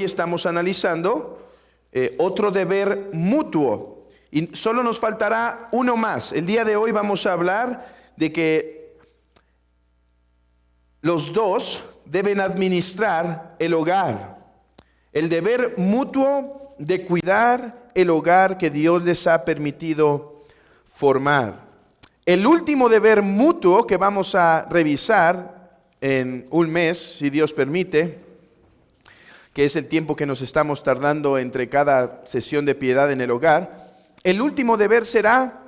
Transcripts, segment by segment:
hoy estamos analizando otro deber mutuo. Y solo nos faltará uno más. El día de hoy vamos a hablar de que los dos deben administrar el hogar. El deber mutuo de cuidar el hogar que Dios les ha permitido formar. El último deber mutuo que vamos a revisar en un mes, si Dios permite, que es el tiempo que nos estamos tardando entre cada sesión de piedad en el hogar, el último deber será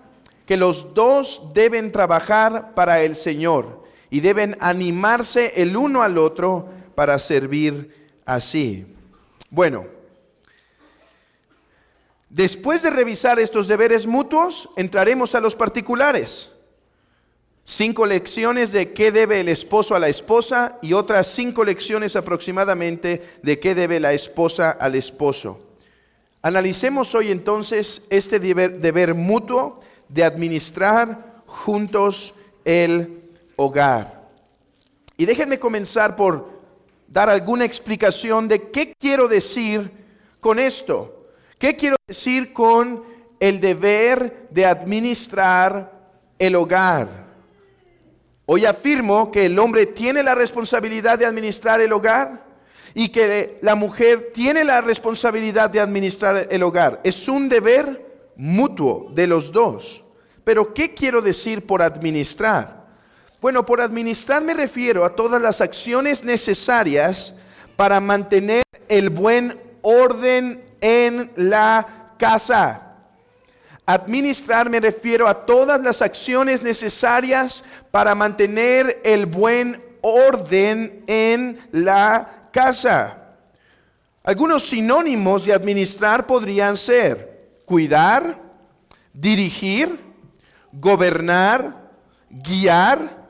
que los dos deben trabajar para el Señor y deben animarse el uno al otro para servir así. Bueno, después de revisar estos deberes mutuos, entraremos a los particulares. 5 lecciones de qué debe el esposo a la esposa y otras 5 lecciones aproximadamente de qué debe la esposa al esposo. Analicemos hoy entonces este deber mutuo de administrar juntos el hogar. Y déjenme comenzar por dar alguna explicación de qué quiero decir con esto. ¿Qué quiero decir con el deber de administrar el hogar? Hoy afirmo que el hombre tiene la responsabilidad de administrar el hogar y que la mujer tiene la responsabilidad de administrar el hogar. Es un deber mutuo de los dos. Pero ¿qué quiero decir por administrar? Bueno, por administrar me refiero a todas las acciones necesarias para mantener el buen orden en la casa. Administrar me refiero a todas las acciones necesarias para mantener el buen orden en la casa. Algunos sinónimos de administrar podrían ser cuidar, dirigir, gobernar, guiar.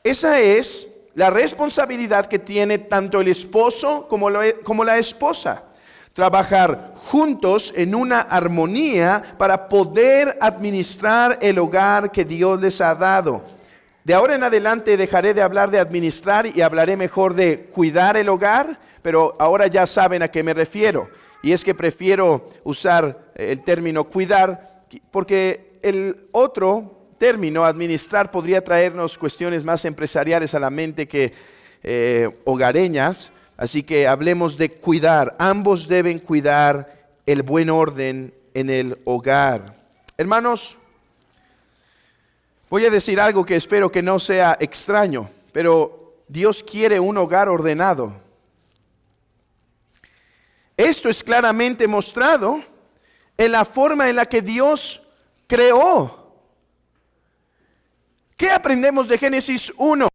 Esa es la responsabilidad que tiene tanto el esposo como la esposa. Trabajar juntos en una armonía para poder administrar el hogar que Dios les ha dado. De ahora en adelante dejaré de hablar de administrar y hablaré mejor de cuidar el hogar, pero ahora ya saben a qué me refiero. Y es que prefiero usar el término cuidar porque el otro término, administrar, podría traernos cuestiones más empresariales a la mente que hogareñas. Así que hablemos de cuidar. Ambos deben cuidar el buen orden en el hogar. Hermanos, voy a decir algo que espero que no sea extraño, pero Dios quiere un hogar ordenado. Esto es claramente mostrado en la forma en la que Dios creó. ¿Qué aprendemos de Génesis 1?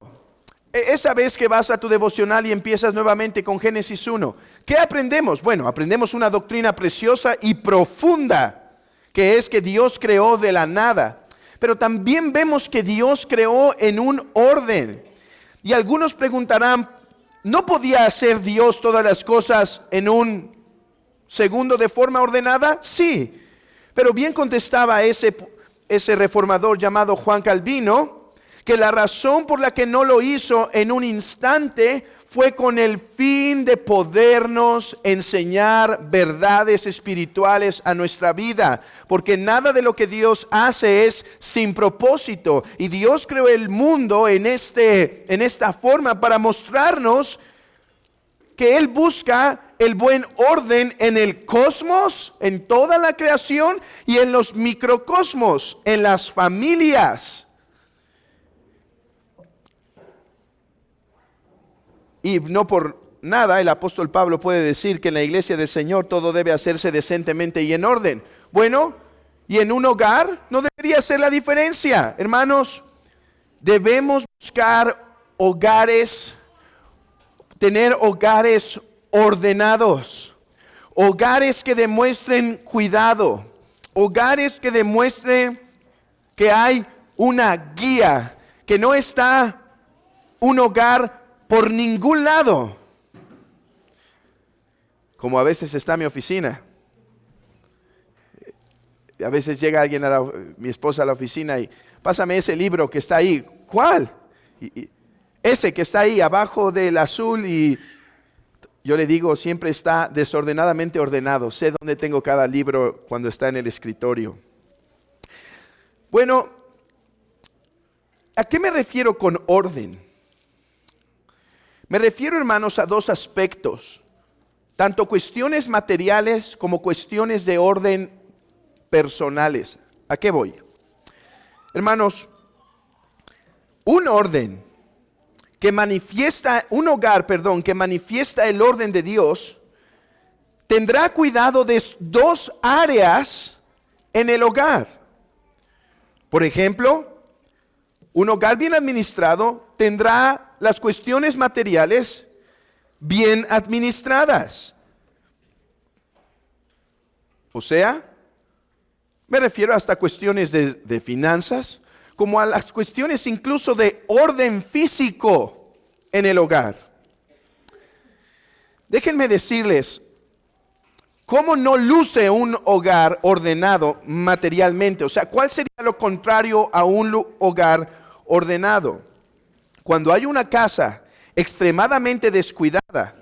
Esa vez que vas a tu devocional y empiezas nuevamente con Génesis 1, ¿qué aprendemos? Bueno, aprendemos una doctrina preciosa y profunda, que es que Dios creó de la nada. Pero también vemos que Dios creó en un orden. Y algunos preguntarán, ¿no podía hacer Dios todas las cosas en un segundo de forma ordenada? Sí, pero bien contestaba ese reformador llamado Juan Calvino, que la razón por la que no lo hizo en un instante fue con el fin de podernos enseñar verdades espirituales a nuestra vida, porque nada de lo que Dios hace es sin propósito, y Dios creó el mundo en esta forma para mostrarnos que Él busca el buen orden en el cosmos, en toda la creación y en los microcosmos, en las familias. Y no por nada el apóstol Pablo puede decir que en la iglesia del Señor todo debe hacerse decentemente y en orden. Bueno, y en un hogar no debería ser la diferencia. Hermanos, debemos buscar hogares, tener hogares ordenados, hogares que demuestren cuidado, hogares que demuestren que hay una guía, que no está un hogar por ningún lado, como a veces está mi oficina. A veces llega alguien, mi esposa a la oficina y pásame ese libro que está ahí. ¿Cuál? Ese que está ahí abajo del azul y yo le digo, siempre está desordenadamente ordenado. Sé dónde tengo cada libro cuando está en el escritorio. Bueno, ¿a qué me refiero con orden? Me refiero, hermanos, a dos aspectos, tanto cuestiones materiales como cuestiones de orden personales. ¿A qué voy? Hermanos, un hogar, que manifiesta el orden de Dios, tendrá cuidado de dos áreas en el hogar. Por ejemplo, un hogar bien administrado tendrá las cuestiones materiales bien administradas. O sea, me refiero hasta cuestiones de finanzas, como a las cuestiones incluso de orden físico en el hogar. Déjenme decirles, ¿cómo no luce un hogar ordenado materialmente? O sea, ¿cuál sería lo contrario a un hogar ordenado? Cuando hay una casa extremadamente descuidada,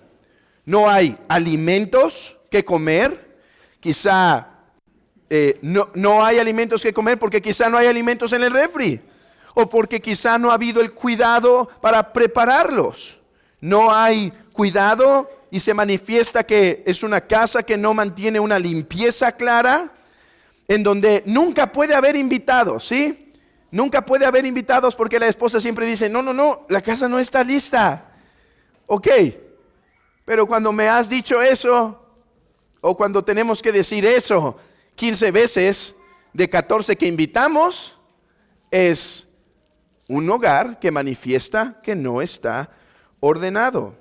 no hay alimentos que comer, quizá no hay alimentos que comer porque quizá no hay alimentos en el refri, o porque quizá no ha habido el cuidado para prepararlos. No hay cuidado y se manifiesta que es una casa que no mantiene una limpieza clara, en donde nunca puede haber invitados, ¿sí? Nunca puede haber invitados porque la esposa siempre dice, no, la casa no está lista. Ok, pero cuando me has dicho eso, o cuando tenemos que decir eso 15 veces de 14 que invitamos, es un hogar que manifiesta que no está ordenado.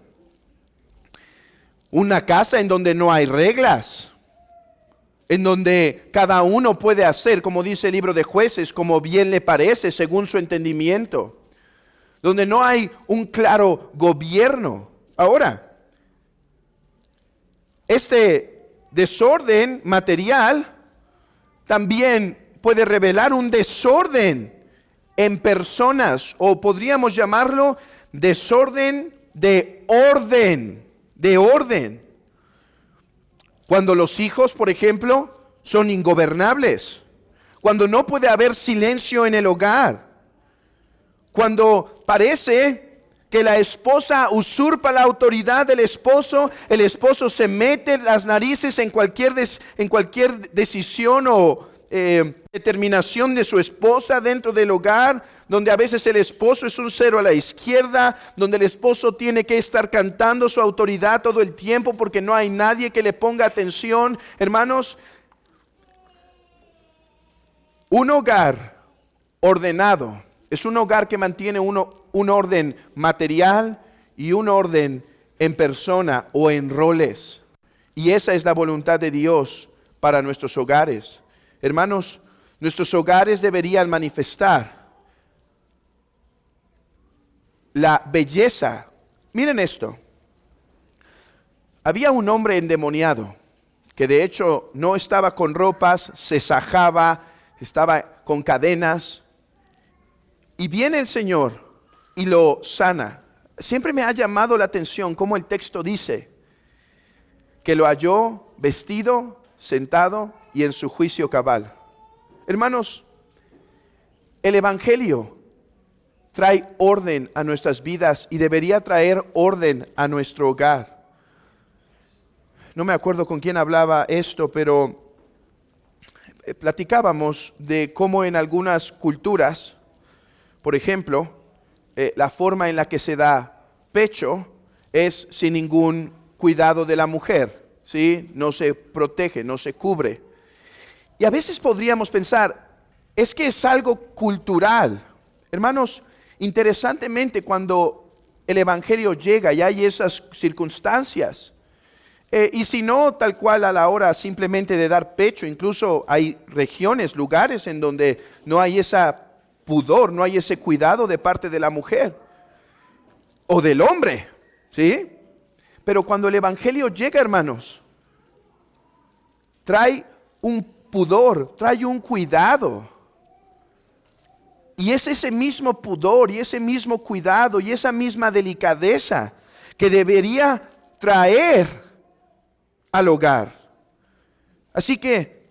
Una casa en donde no hay reglas, en donde cada uno puede hacer, como dice el libro de Jueces, como bien le parece, según su entendimiento, donde no hay un claro gobierno. Ahora, este desorden material también puede revelar un desorden en personas, o podríamos llamarlo desorden de orden, Cuando los hijos, por ejemplo, son ingobernables, cuando no puede haber silencio en el hogar, cuando parece que la esposa usurpa la autoridad del esposo, el esposo se mete las narices en cualquier decisión o determinación de su esposa dentro del hogar, donde a veces el esposo es un cero a la izquierda, donde el esposo tiene que estar cantando su autoridad todo el tiempo porque no hay nadie que le ponga atención. Hermanos, un hogar ordenado es un hogar que mantiene un orden material y un orden en persona o en roles. Y esa es la voluntad de Dios para nuestros hogares. Hermanos, nuestros hogares deberían manifestar la belleza. Miren esto. Había un hombre endemoniado que de hecho no estaba con ropas, se sajaba, estaba con cadenas. Y viene el Señor y lo sana. Siempre me ha llamado la atención cómo el texto dice que lo halló vestido, sentado y en su juicio cabal. Hermanos, el Evangelio trae orden a nuestras vidas y debería traer orden a nuestro hogar. No me acuerdo con quién hablaba esto, pero platicábamos de cómo en algunas culturas, por ejemplo, la forma en la que se da pecho es sin ningún cuidado de la mujer, ¿sí? No se protege, no se cubre. Y a veces podríamos pensar, es que es algo cultural. Hermanos, interesantemente cuando el Evangelio llega y hay esas circunstancias, y si no tal cual a la hora simplemente de dar pecho, incluso hay regiones, lugares en donde no hay esa pudor, no hay ese cuidado de parte de la mujer o del hombre, ¿sí? Pero cuando el Evangelio llega, hermanos, trae un pudor, trae un cuidado. Y es ese mismo pudor y ese mismo cuidado y esa misma delicadeza que debería traer al hogar. Así que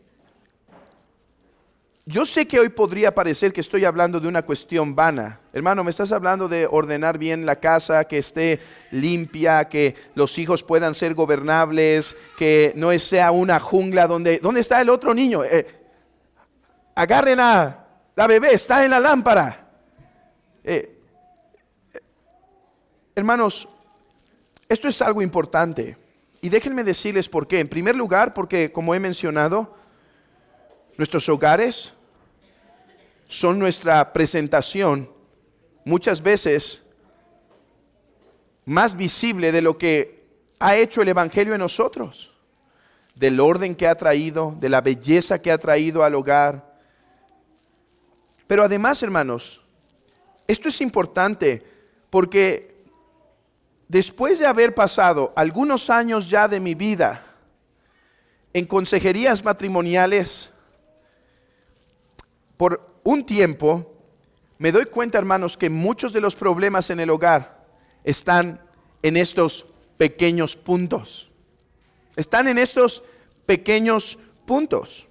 yo sé que hoy podría parecer que estoy hablando de una cuestión vana. Hermano, me estás hablando de ordenar bien la casa, que esté limpia, que los hijos puedan ser gobernables, que no sea una jungla donde... ¿Dónde está el otro niño? Agarren a la bebé, está en la lámpara. Hermanos, esto es algo importante. Y déjenme decirles por qué. En primer lugar, porque como he mencionado, nuestros hogares son nuestra presentación muchas veces más visible de lo que ha hecho el Evangelio en nosotros, del orden que ha traído, de la belleza que ha traído al hogar. Pero además, hermanos, esto es importante porque después de haber pasado algunos años ya de mi vida en consejerías matrimoniales, por un tiempo me doy cuenta, hermanos, que muchos de los problemas en el hogar están en estos pequeños puntos. Están en estos pequeños puntos.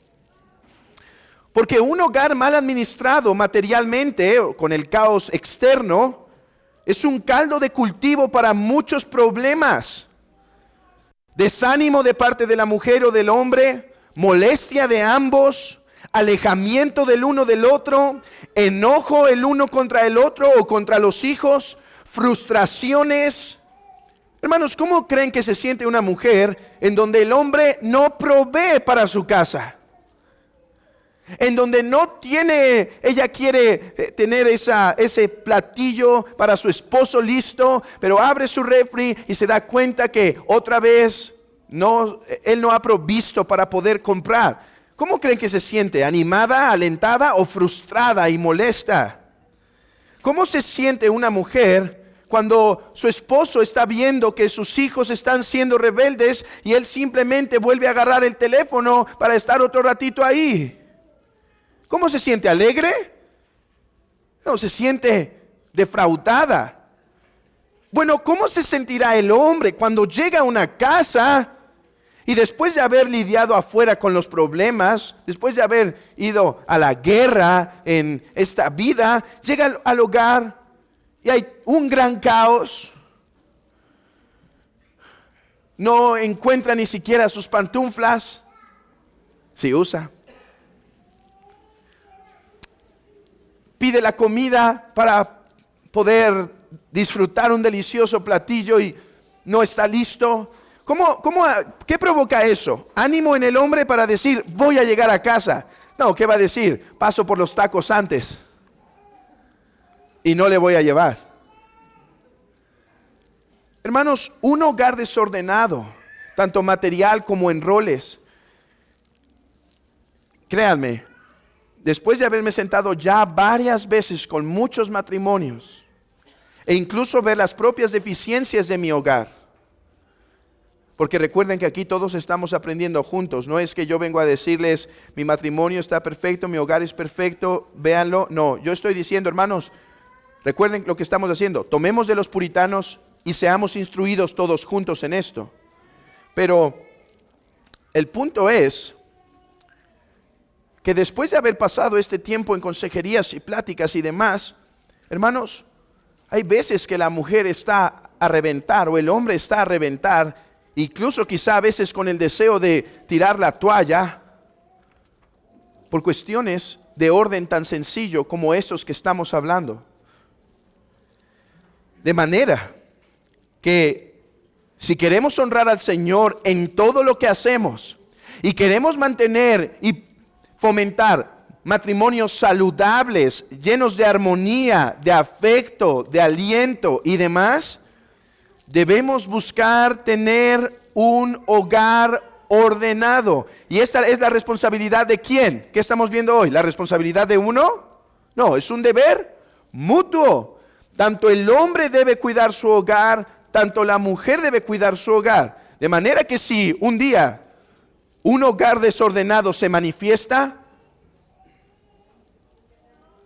Porque un hogar mal administrado materialmente, con el caos externo, es un caldo de cultivo para muchos problemas. Desánimo de parte de la mujer o del hombre, molestia de ambos, alejamiento del uno del otro, enojo el uno contra el otro o contra los hijos, frustraciones. Hermanos, ¿cómo creen que se siente una mujer en donde el hombre no provee para su casa? En donde no tiene, ella quiere tener ese platillo para su esposo listo, pero abre su refri y se da cuenta que otra vez él no ha provisto para poder comprar. ¿Cómo creen que se siente? ¿Animada, alentada o frustrada y molesta? ¿Cómo se siente una mujer cuando su esposo está viendo que sus hijos están siendo rebeldes y él simplemente vuelve a agarrar el teléfono para estar otro ratito ahí? ¿Cómo se siente? ¿Alegre? No, se siente defraudada. Bueno, ¿cómo se sentirá el hombre cuando llega a una casa y después de haber lidiado afuera con los problemas, después de haber ido a la guerra en esta vida, llega al hogar y hay un gran caos? No encuentra ni siquiera sus pantuflas. Sí usa. Pide la comida para poder disfrutar un delicioso platillo y no está listo. ¿Qué provoca eso? ¿Ánimo en el hombre para decir, voy a llegar a casa? No, ¿qué va a decir? Paso por los tacos antes y no le voy a llevar. Hermanos, un hogar desordenado, tanto material como en roles. Créanme, después de haberme sentado ya varias veces con muchos matrimonios e incluso ver las propias deficiencias de mi hogar, porque recuerden que aquí todos estamos aprendiendo juntos. No es que yo vengo a decirles, mi matrimonio está perfecto, mi hogar es perfecto, véanlo. No, yo estoy diciendo, hermanos, recuerden lo que estamos haciendo. Tomemos de los puritanos y seamos instruidos todos juntos en esto. Pero el punto es que después de haber pasado este tiempo en consejerías y pláticas y demás, hermanos, hay veces que la mujer está a reventar o el hombre está a reventar, incluso quizá a veces con el deseo de tirar la toalla por cuestiones de orden tan sencillo como estos que estamos hablando. De manera que si queremos honrar al Señor en todo lo que hacemos y queremos mantener y fomentar matrimonios saludables, llenos de armonía, de afecto, de aliento y demás, debemos buscar tener un hogar ordenado. ¿Y esta es la responsabilidad de quién? ¿Qué estamos viendo hoy? ¿La responsabilidad de uno? No, es un deber mutuo. Tanto el hombre debe cuidar su hogar, tanto la mujer debe cuidar su hogar. De manera que si un día un hogar desordenado se manifiesta,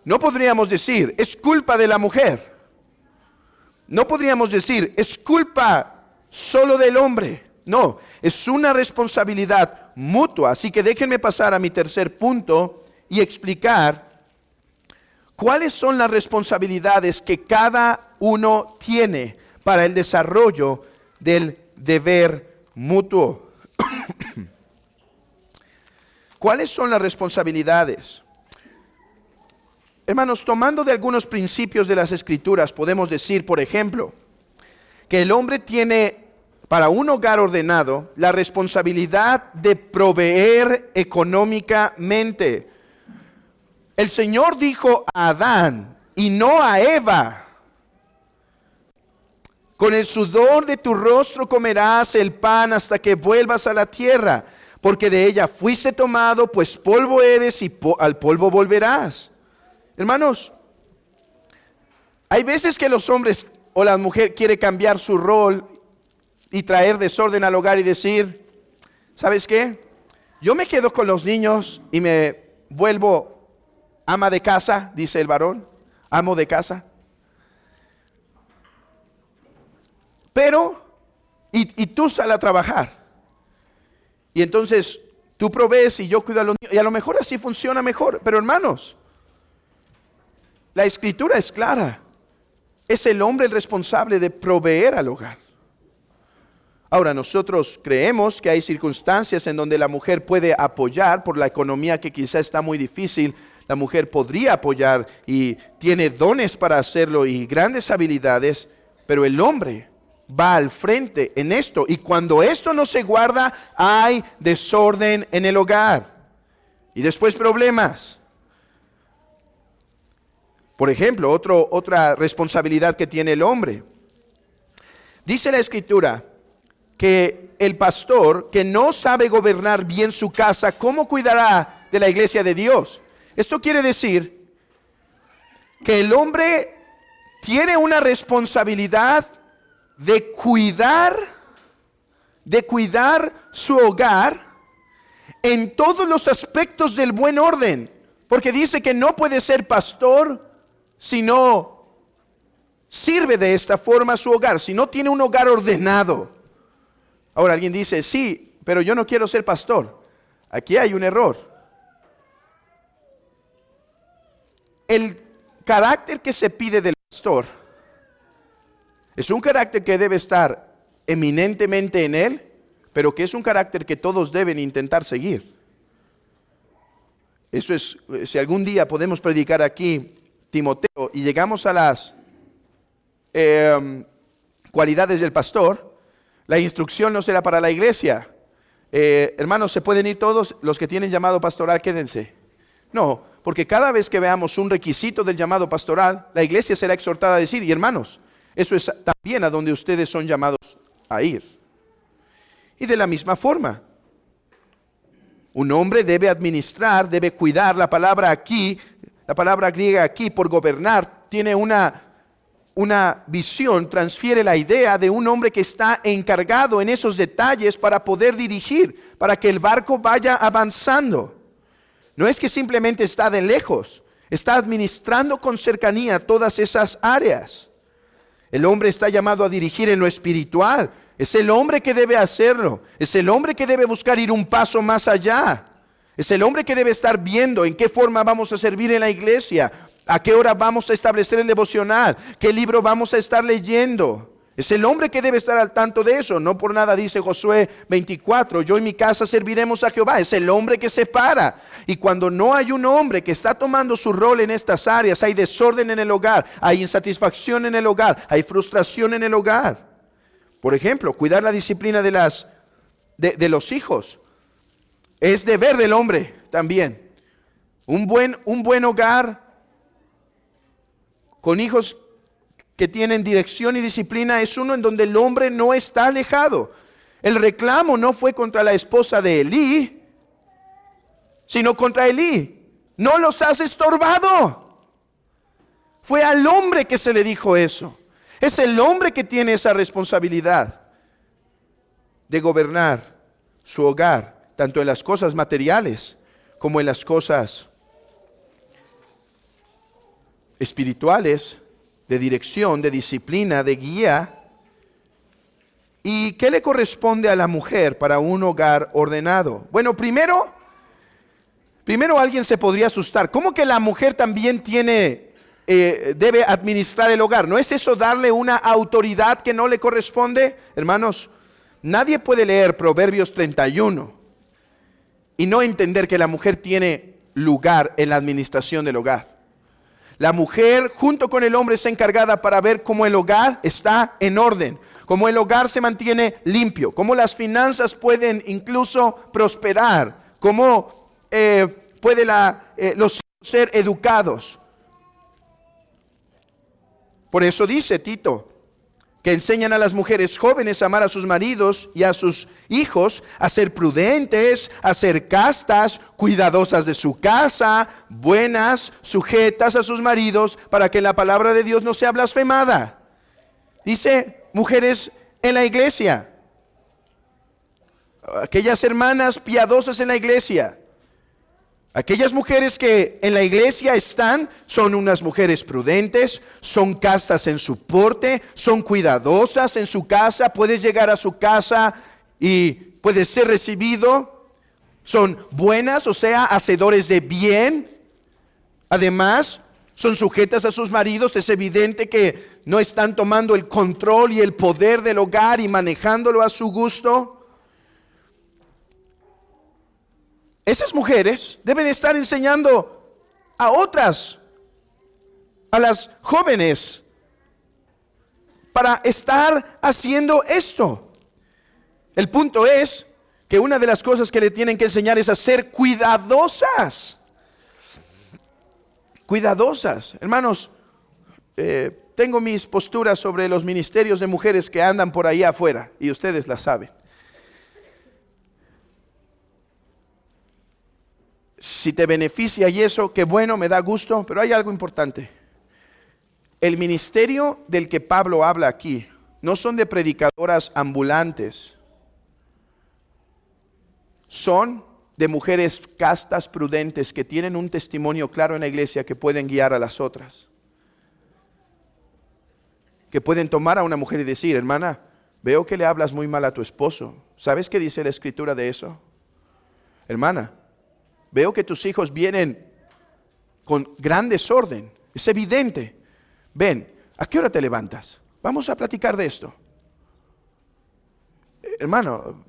no podríamos decir, es culpa de la mujer. No podríamos decir, es culpa solo del hombre. No, es una responsabilidad mutua. Así que déjenme pasar a mi tercer punto y explicar cuáles son las responsabilidades que cada uno tiene para el desarrollo del deber mutuo. ¿Cuáles son las responsabilidades? Hermanos, tomando de algunos principios de las Escrituras, podemos decir, por ejemplo, que el hombre tiene, para un hogar ordenado, la responsabilidad de proveer económicamente. El Señor dijo a Adán y no a Eva: con el sudor de tu rostro comerás el pan hasta que vuelvas a la tierra, porque de ella fuiste tomado, pues polvo eres y al polvo volverás. Hermanos, hay veces que los hombres o la mujer quiere cambiar su rol y traer desorden al hogar y decir: ¿sabes qué? Yo me quedo con los niños y me vuelvo ama de casa, dice el varón, amo de casa. Pero, y tú sal a trabajar. Y entonces tú provees y yo cuido a los niños. Y a lo mejor así funciona mejor. Pero hermanos, la Escritura es clara. Es el hombre el responsable de proveer al hogar. Ahora, nosotros creemos que hay circunstancias en donde la mujer puede apoyar por la economía que quizá está muy difícil. La mujer podría apoyar y tiene dones para hacerlo y grandes habilidades, pero el hombre va al frente en esto. Y cuando esto no se guarda, hay desorden en el hogar. Y después problemas. Por ejemplo, otra responsabilidad que tiene el hombre. Dice la Escritura que el pastor que no sabe gobernar bien su casa, ¿cómo cuidará de la iglesia de Dios? Esto quiere decir que el hombre tiene una responsabilidad de cuidar su hogar en todos los aspectos del buen orden. Porque dice que no puede ser pastor si no sirve de esta forma su hogar, si no tiene un hogar ordenado. Ahora alguien dice: sí, pero yo no quiero ser pastor. Aquí hay un error. El carácter que se pide del pastor es un carácter que debe estar eminentemente en él, pero que es un carácter que todos deben intentar seguir. Eso es, si algún día podemos predicar aquí Timoteo y llegamos a las cualidades del pastor, la instrucción no será para la iglesia. Hermanos, ¿se pueden ir todos? Los que tienen llamado pastoral, quédense. No, porque cada vez que veamos un requisito del llamado pastoral, la iglesia será exhortada a decir: y hermanos, eso es también a donde ustedes son llamados a ir. Y de la misma forma, un hombre debe administrar, debe cuidar. La palabra aquí, la palabra griega aquí, por gobernar, tiene una visión, transfiere la idea de un hombre que está encargado en esos detalles para poder dirigir, para que el barco vaya avanzando. No es que simplemente está de lejos, está administrando con cercanía todas esas áreas. El hombre está llamado a dirigir en lo espiritual. Es el hombre que debe hacerlo. Es el hombre que debe buscar ir un paso más allá. Es el hombre que debe estar viendo en qué forma vamos a servir en la iglesia, a qué hora vamos a establecer el devocional, qué libro vamos a estar leyendo. Es el hombre que debe estar al tanto de eso. No por nada dice Josué 24, yo y mi casa serviremos a Jehová. Es el hombre que se para. Y cuando no hay un hombre que está tomando su rol en estas áreas, hay desorden en el hogar, hay insatisfacción en el hogar, hay frustración en el hogar. Por ejemplo, cuidar la disciplina de los hijos es deber del hombre también. Un buen hogar con hijos que tienen dirección y disciplina es uno en donde el hombre no está alejado. El reclamo no fue contra la esposa de Elí, sino contra Elí. No los has estorbado. Fue al hombre que se le dijo eso. Es el hombre que tiene esa responsabilidad de gobernar su hogar, tanto en las cosas materiales como en las cosas espirituales, de dirección, de disciplina, de guía. ¿Y qué le corresponde a la mujer para un hogar ordenado? Bueno, primero alguien se podría asustar. ¿Cómo que la mujer también debe administrar el hogar? ¿No es eso darle una autoridad que no le corresponde? Hermanos, nadie puede leer Proverbios 31 y no entender que la mujer tiene lugar en la administración del hogar. La mujer junto con el hombre es encargada para ver cómo el hogar está en orden, cómo el hogar se mantiene limpio, cómo las finanzas pueden incluso prosperar, cómo pueden los hijos ser educados. Por eso dice Tito, que enseñan a las mujeres jóvenes a amar a sus maridos y a sus hijos, a ser prudentes, a ser castas, cuidadosas de su casa, buenas, sujetas a sus maridos, para que la palabra de Dios no sea blasfemada. Dice, mujeres en la iglesia, aquellas hermanas piadosas en la iglesia, aquellas mujeres que en la iglesia están, son unas mujeres prudentes, son castas en su porte, son cuidadosas en su casa. Puedes llegar a su casa y puedes ser recibido. Son buenas, o sea, hacedores de bien. Además, son sujetas a sus maridos. Es evidente que no están tomando el control y el poder del hogar y manejándolo a su gusto. Esas mujeres deben estar enseñando a otras, a las jóvenes, para estar haciendo esto. El punto es que una de las cosas que le tienen que enseñar es a ser cuidadosas. Cuidadosas. Hermanos, tengo mis posturas sobre los ministerios de mujeres que andan por ahí afuera, y ustedes las saben. Si te beneficia y eso, qué bueno, me da gusto, pero hay algo importante. El ministerio del que Pablo habla aquí no son de predicadoras ambulantes, son de mujeres castas, prudentes, que tienen un testimonio claro en la iglesia, que pueden guiar a las otras, que pueden tomar a una mujer y decir, hermana, veo que le hablas muy mal a tu esposo. ¿Sabes qué dice la escritura de eso? Hermana, veo que tus hijos vienen con gran desorden. Es evidente. Ven, ¿a qué hora te levantas? Vamos a platicar de esto. Hermano,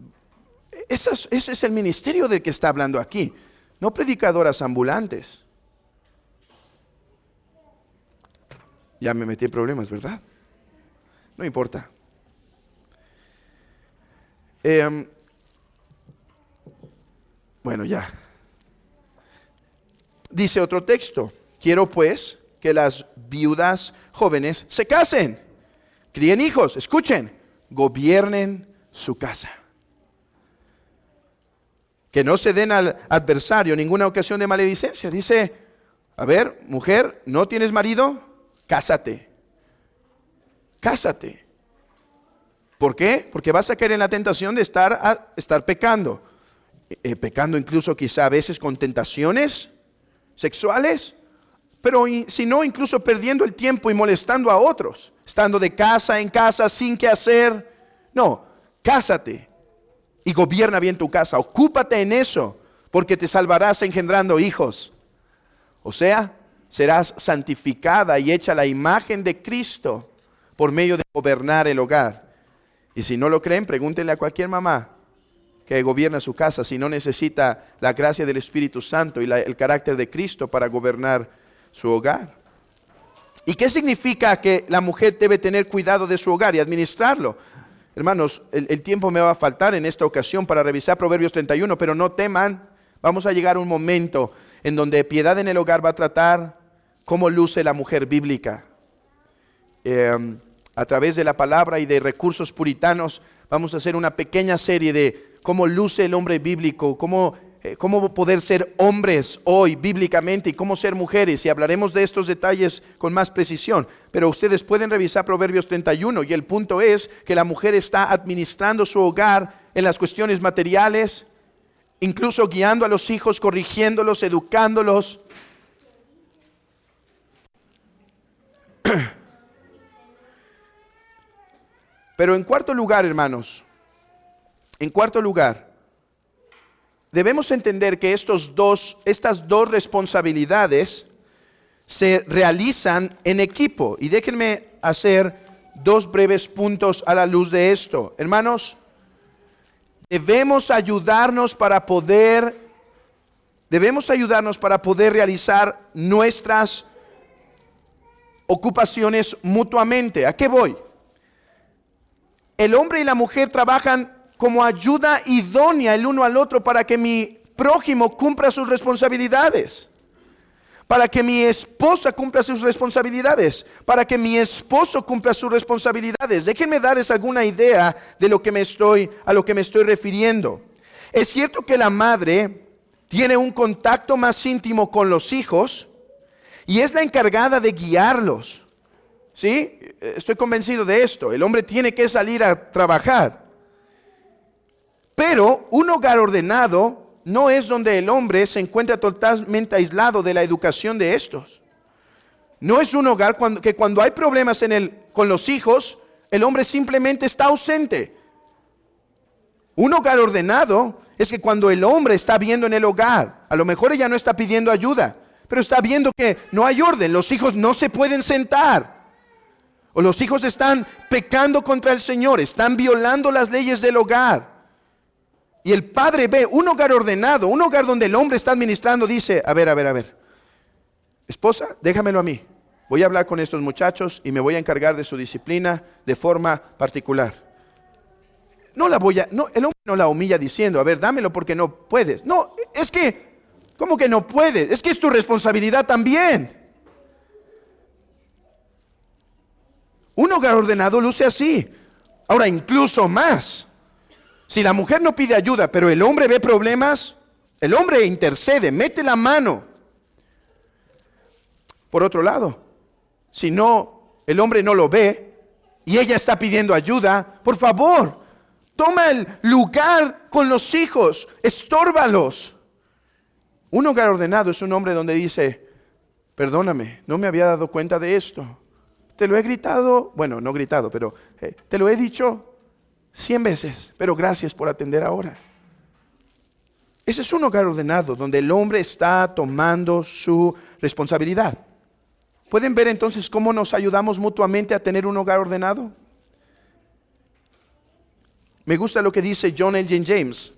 ese es el ministerio del que está hablando aquí. No predicadoras ambulantes. Ya me metí en problemas, ¿verdad? No importa. Bueno, ya. Dice otro texto, quiero pues que las viudas jóvenes se casen, críen hijos, escuchen, gobiernen su casa. Que no se den al adversario ninguna ocasión de maledicencia. Dice, a ver, mujer, ¿no tienes marido? Cásate. Cásate. ¿Por qué? Porque vas a caer en la tentación de estar pecando. Pecando incluso quizá a veces con tentaciones sexuales, pero si no, incluso perdiendo el tiempo y molestando a otros, estando de casa en casa sin qué hacer. No, cásate y gobierna bien tu casa, ocúpate en eso, porque te salvarás engendrando hijos. O sea, serás santificada y hecha la imagen de Cristo por medio de gobernar el hogar. Y si no lo creen, pregúntenle a cualquier mamá que gobierna su casa, si no necesita la gracia del Espíritu Santo y el carácter de Cristo para gobernar su hogar. ¿Y qué significa que la mujer debe tener cuidado de su hogar y administrarlo? Hermanos, el tiempo me va a faltar en esta ocasión para revisar Proverbios 31, pero no teman, vamos a llegar a un momento en donde piedad en el hogar va a tratar cómo luce la mujer bíblica. A través de la palabra y de recursos puritanos, vamos a hacer una pequeña serie de cómo luce el hombre bíblico, cómo poder ser hombres hoy bíblicamente y cómo ser mujeres. Y hablaremos de estos detalles con más precisión. Pero ustedes pueden revisar Proverbios 31 y el punto es que la mujer está administrando su hogar en las cuestiones materiales, incluso guiando a los hijos, corrigiéndolos, educándolos. Pero en cuarto lugar, hermanos, en cuarto lugar, debemos entender que estas dos responsabilidades se realizan en equipo. Y déjenme hacer dos breves puntos a la luz de esto. Hermanos, debemos ayudarnos para poder realizar nuestras ocupaciones mutuamente. ¿A qué voy? El hombre y la mujer trabajan como ayuda idónea el uno al otro para que mi prójimo cumpla sus responsabilidades, para que mi esposa cumpla sus responsabilidades, para que mi esposo cumpla sus responsabilidades. Déjenme darles alguna idea de a lo que me estoy refiriendo. Es cierto que la madre tiene un contacto más íntimo con los hijos y es la encargada de guiarlos. ¿Sí? Estoy convencido de esto. El hombre tiene que salir a trabajar. Pero un hogar ordenado no es donde el hombre se encuentra totalmente aislado de la educación de estos. No es un hogar que cuando hay problemas con los hijos, el hombre simplemente está ausente. Un hogar ordenado es que cuando el hombre está viendo en el hogar, a lo mejor ella no está pidiendo ayuda, pero está viendo que no hay orden, los hijos no se pueden sentar, o los hijos están pecando contra el Señor, están violando las leyes del hogar. Y el padre ve un hogar ordenado, un hogar donde el hombre está administrando, dice, a ver, esposa, déjamelo a mí. Voy a hablar con estos muchachos y me voy a encargar de su disciplina de forma particular. El hombre no la humilla diciendo, a ver, dámelo porque no puedes. No, es que, ¿cómo que no puedes? Es que es tu responsabilidad también. Un hogar ordenado luce así. Ahora, incluso más. Si la mujer no pide ayuda, pero el hombre ve problemas, el hombre intercede, mete la mano. Por otro lado, si no, el hombre no lo ve y ella está pidiendo ayuda, por favor, toma el lugar con los hijos, estórbalos. Un hogar ordenado es un hombre donde dice, perdóname, no me había dado cuenta de esto. Te lo he gritado, bueno, no gritado, pero te lo he dicho 100 veces, pero gracias por atender ahora. Ese es un hogar ordenado, donde el hombre está tomando su responsabilidad. ¿Pueden ver entonces cómo nos ayudamos mutuamente a tener un hogar ordenado? Me gusta lo que dice John Elgin James.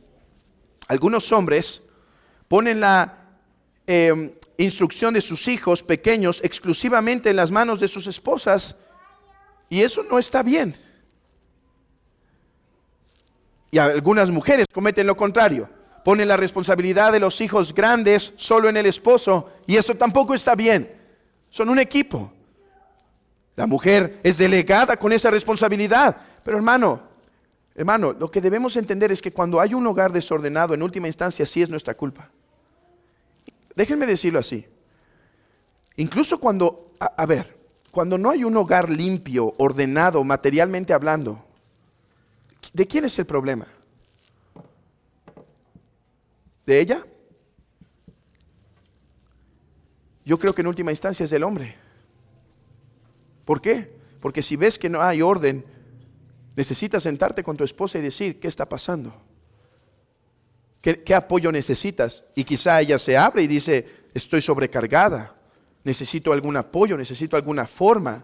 Algunos hombres ponen la instrucción de sus hijos pequeños exclusivamente en las manos de sus esposas, y eso no está bien. Y algunas mujeres cometen lo contrario, ponen la responsabilidad de los hijos grandes solo en el esposo, y eso tampoco está bien. Son un equipo. La mujer es delegada con esa responsabilidad. Pero hermano, lo que debemos entender es que cuando hay un hogar desordenado, en última instancia sí es nuestra culpa. Déjenme decirlo así. Incluso cuando no hay un hogar limpio, ordenado, materialmente hablando, ¿de quién es el problema? ¿De ella? Yo creo que en última instancia es del hombre. ¿Por qué? Porque si ves que no hay orden, necesitas sentarte con tu esposa y decir, ¿qué está pasando? ¿Qué apoyo necesitas? Y quizá ella se abre y dice, estoy sobrecargada, necesito algún apoyo, necesito alguna forma.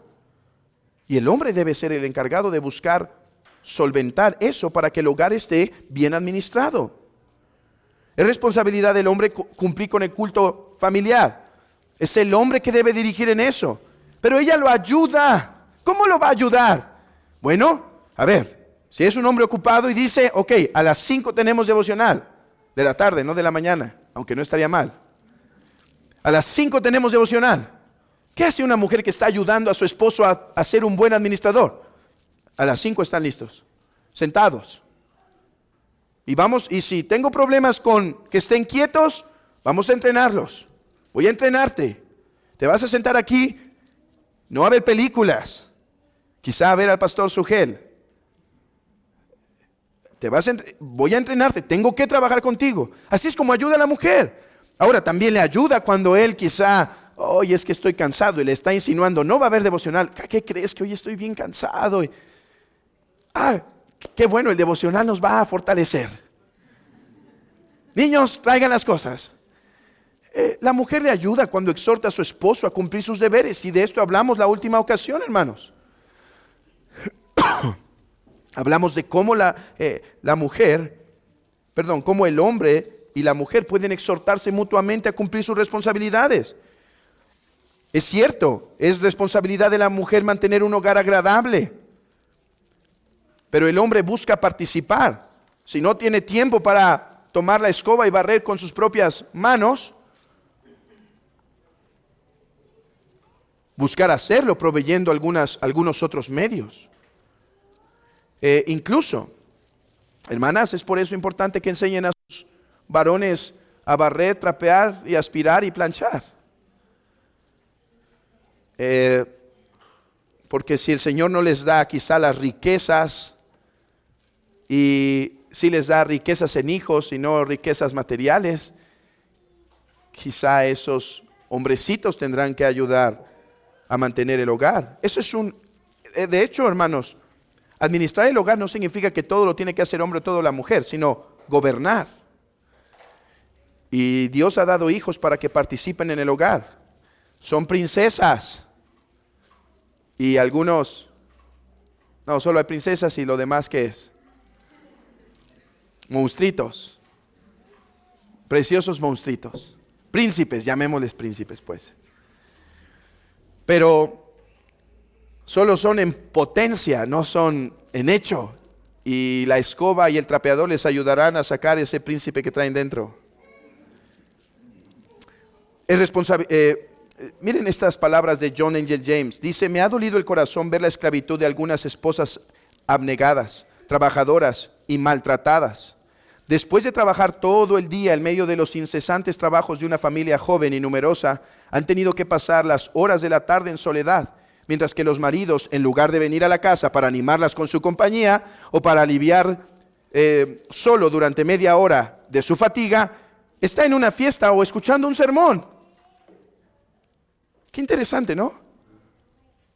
Y el hombre debe ser el encargado de buscar solventar eso para que el hogar esté bien administrado. Es responsabilidad del hombre cumplir con el culto familiar. Es el hombre que debe dirigir en eso. Pero ella lo ayuda. ¿Cómo lo va a ayudar? Bueno, si es un hombre ocupado y dice, ok, a las 5 tenemos devocional, de la tarde, no de la mañana, aunque no estaría mal. A las 5 tenemos devocional. ¿Qué hace una mujer que está ayudando a su esposo a ser un buen administrador? A las 5 están listos, sentados. Y si tengo problemas con que estén quietos, vamos a entrenarlos. Voy a entrenarte. Te vas a sentar aquí, no a ver películas, quizá a ver al pastor Sugel. Voy a entrenarte, tengo que trabajar contigo. Así es como ayuda a la mujer. Ahora, también le ayuda cuando él quizá, oye, es que estoy cansado, y le está insinuando, no va a haber devocional. ¿Qué crees? Que hoy estoy bien cansado. qué bueno, el devocional nos va a fortalecer. Niños, traigan las cosas. La mujer le ayuda cuando exhorta a su esposo a cumplir sus deberes, y de esto hablamos la última ocasión, hermanos. Hablamos de cómo cómo el hombre y la mujer pueden exhortarse mutuamente a cumplir sus responsabilidades. Es cierto, es responsabilidad de la mujer mantener un hogar agradable, pero el hombre busca participar. Si no tiene tiempo para tomar la escoba y barrer con sus propias manos, buscar hacerlo proveyendo algunos otros medios. Incluso, hermanas, es por eso importante que enseñen a sus varones a barrer, trapear y aspirar y planchar. Porque si el Señor no les da quizá las riquezas, y si les da riquezas en hijos y no riquezas materiales, quizá esos hombrecitos tendrán que ayudar a mantener el hogar. Eso es de hecho, hermanos, administrar el hogar no significa que todo lo tiene que hacer hombre o todo la mujer, sino gobernar. Y Dios ha dado hijos para que participen en el hogar. Son princesas. Y algunos, no, solo hay princesas y lo demás, ¿qué es? Monstruitos. Preciosos monstruitos. Príncipes, llamémosles príncipes pues. Pero solo son en potencia, no son en hecho. Y la escoba y el trapeador les ayudarán a sacar ese príncipe que traen dentro. Es responsable. Miren estas palabras de John Angel James. Dice: me ha dolido el corazón ver la esclavitud de algunas esposas abnegadas, trabajadoras y maltratadas. Después de trabajar todo el día en medio de los incesantes trabajos de una familia joven y numerosa, han tenido que pasar las horas de la tarde en soledad, mientras que los maridos, en lugar de venir a la casa para animarlas con su compañía o para aliviar solo durante media hora de su fatiga, está en una fiesta o escuchando un sermón. Qué interesante, ¿no?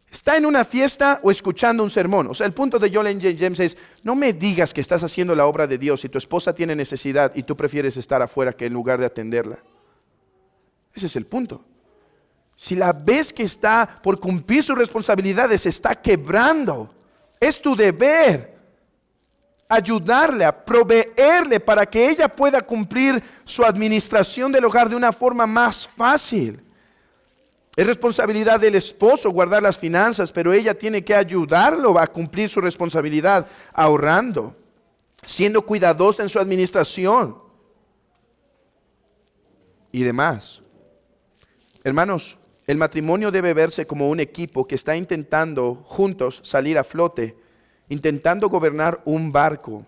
Está en una fiesta o escuchando un sermón. O sea, el punto de John Angel James es: no me digas que estás haciendo la obra de Dios y tu esposa tiene necesidad y tú prefieres estar afuera que en lugar de atenderla. Ese es el punto. Si la ves que está por cumplir sus responsabilidades, se está quebrando, es tu deber ayudarle, a proveerle para que ella pueda cumplir su administración del hogar de una forma más fácil. Es responsabilidad del esposo guardar las finanzas, pero ella tiene que ayudarlo a cumplir su responsabilidad, ahorrando, siendo cuidadosa en su administración y demás. Hermanos, el matrimonio debe verse como un equipo que está intentando juntos salir a flote, intentando gobernar un barco.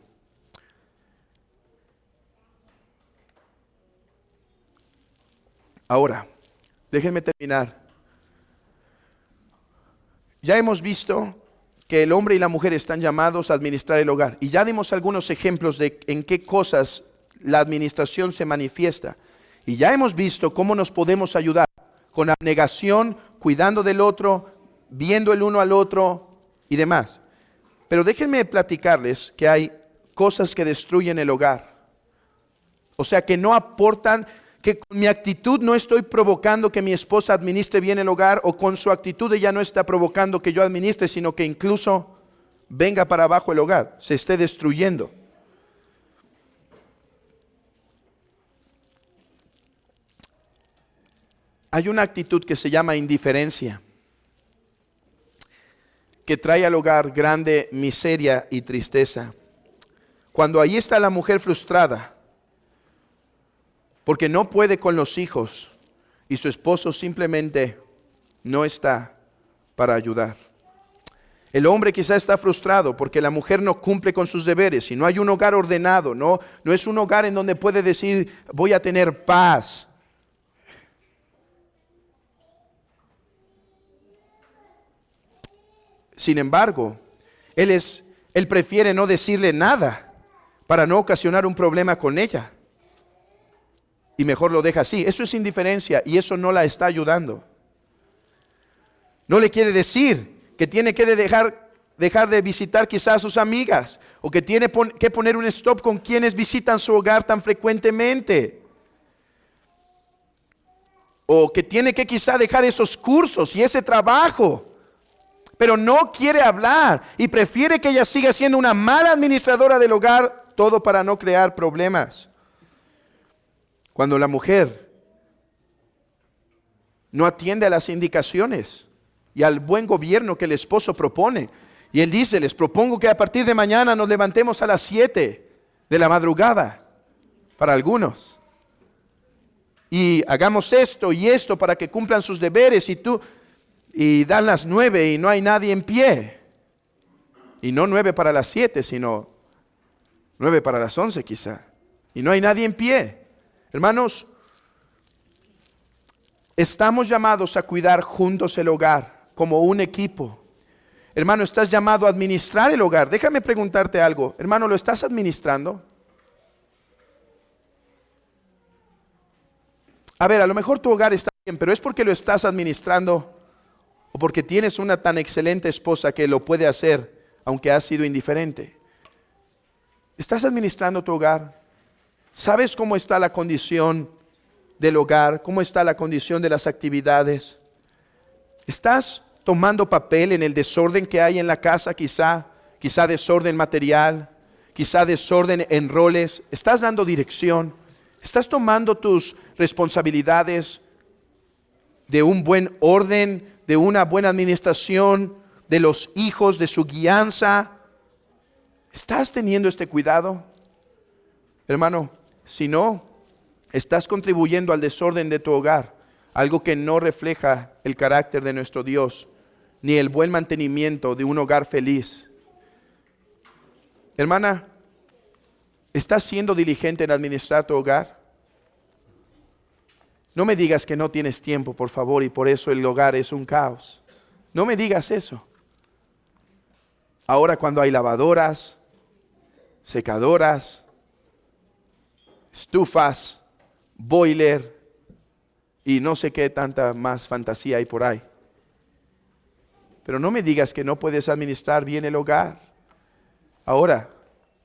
Ahora, déjenme terminar. Ya hemos visto que el hombre y la mujer están llamados a administrar el hogar. Y ya dimos algunos ejemplos de en qué cosas la administración se manifiesta. Y ya hemos visto cómo nos podemos ayudar con abnegación, cuidando del otro, viendo el uno al otro y demás. Pero déjenme platicarles que hay cosas que destruyen el hogar. O sea, que no aportan, que con mi actitud no estoy provocando que mi esposa administre bien el hogar, o con su actitud ella no está provocando que yo administre, sino que incluso venga para abajo el hogar, se esté destruyendo. Hay una actitud que se llama indiferencia, que trae al hogar grande miseria y tristeza. Cuando ahí está la mujer frustrada, porque no puede con los hijos, y su esposo simplemente no está para ayudar. El hombre quizá está frustrado porque la mujer no cumple con sus deberes, y no hay un hogar ordenado, no es un hogar en donde puede decir: voy a tener paz. Sin embargo, él prefiere no decirle nada para no ocasionar un problema con ella. Y mejor lo deja así. Eso es indiferencia y eso no la está ayudando. No le quiere decir que tiene que dejar dejar de visitar quizás a sus amigas, o que tiene que poner un stop con quienes visitan su hogar tan frecuentemente, o que tiene que quizá dejar esos cursos y ese trabajo, pero no quiere hablar y prefiere que ella siga siendo una mala administradora del hogar, todo para no crear problemas. Cuando la mujer no atiende a las indicaciones y al buen gobierno que el esposo propone, y él dice, les propongo que a partir de mañana nos levantemos a las 7 de la madrugada, para algunos, y hagamos esto y esto para que cumplan sus deberes, y dan las 9 y no hay nadie en pie, y no 9 para las 7, sino 9 para las 11 quizá, y no hay nadie en pie. Hermanos, estamos llamados a cuidar juntos el hogar, como un equipo. Hermano, estás llamado a administrar el hogar. Déjame preguntarte algo. Hermano, ¿lo estás administrando? A ver, a lo mejor tu hogar está bien, pero ¿es porque lo estás administrando o porque tienes una tan excelente esposa que lo puede hacer, aunque has sido indiferente? ¿Estás administrando tu hogar? ¿Sabes cómo está la condición del hogar? ¿Cómo está la condición de las actividades? ¿Estás tomando papel en el desorden que hay en la casa? Quizá desorden material, quizá desorden en roles. ¿Estás dando dirección? ¿Estás tomando tus responsabilidades de un buen orden, de una buena administración, de los hijos, de su guianza? ¿Estás teniendo este cuidado? Hermano, si no, estás contribuyendo al desorden de tu hogar, algo que no refleja el carácter de nuestro Dios, ni el buen mantenimiento de un hogar feliz. Hermana, ¿estás siendo diligente en administrar tu hogar? No me digas que no tienes tiempo, por favor, y por eso el hogar es un caos. No me digas eso. Ahora cuando hay lavadoras, secadoras, estufas, boiler y no sé qué tanta más fantasía hay por ahí. Pero no me digas que no puedes administrar bien el hogar. Ahora,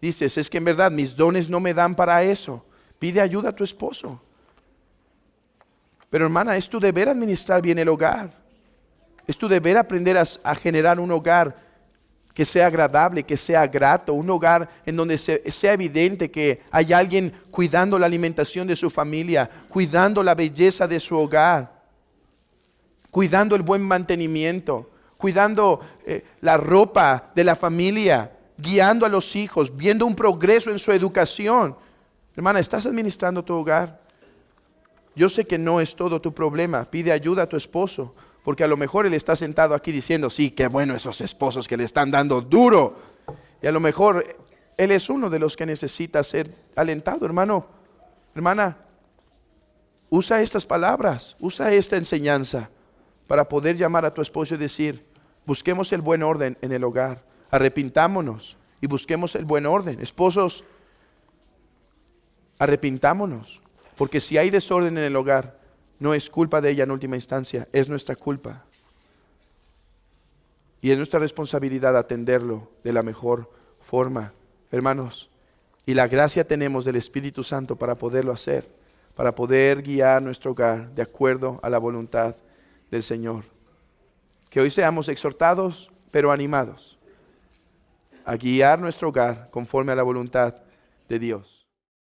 dices, es que en verdad mis dones no me dan para eso. Pide ayuda a tu esposo. Pero hermana, es tu deber administrar bien el hogar. Es tu deber aprender a generar un hogar que sea agradable, que sea grato, un hogar en donde sea evidente que hay alguien cuidando la alimentación de su familia, cuidando la belleza de su hogar, cuidando el buen mantenimiento, cuidando la ropa de la familia, guiando a los hijos, viendo un progreso en su educación. Hermana, ¿estás administrando tu hogar? Yo sé que no es todo tu problema. Pide ayuda a tu esposo, porque a lo mejor él está sentado aquí diciendo, sí, qué bueno esos esposos que le están dando duro. Y a lo mejor él es uno de los que necesita ser alentado. Hermano, hermana, usa estas palabras, usa esta enseñanza para poder llamar a tu esposo y decir, busquemos el buen orden en el hogar, arrepintámonos y busquemos el buen orden. Esposos, arrepintámonos, porque si hay desorden en el hogar, no es culpa de ella en última instancia, es nuestra culpa. Y es nuestra responsabilidad atenderlo de la mejor forma, hermanos. Y la gracia tenemos del Espíritu Santo para poderlo hacer, para poder guiar nuestro hogar de acuerdo a la voluntad del Señor. Que hoy seamos exhortados, pero animados, a guiar nuestro hogar conforme a la voluntad de Dios.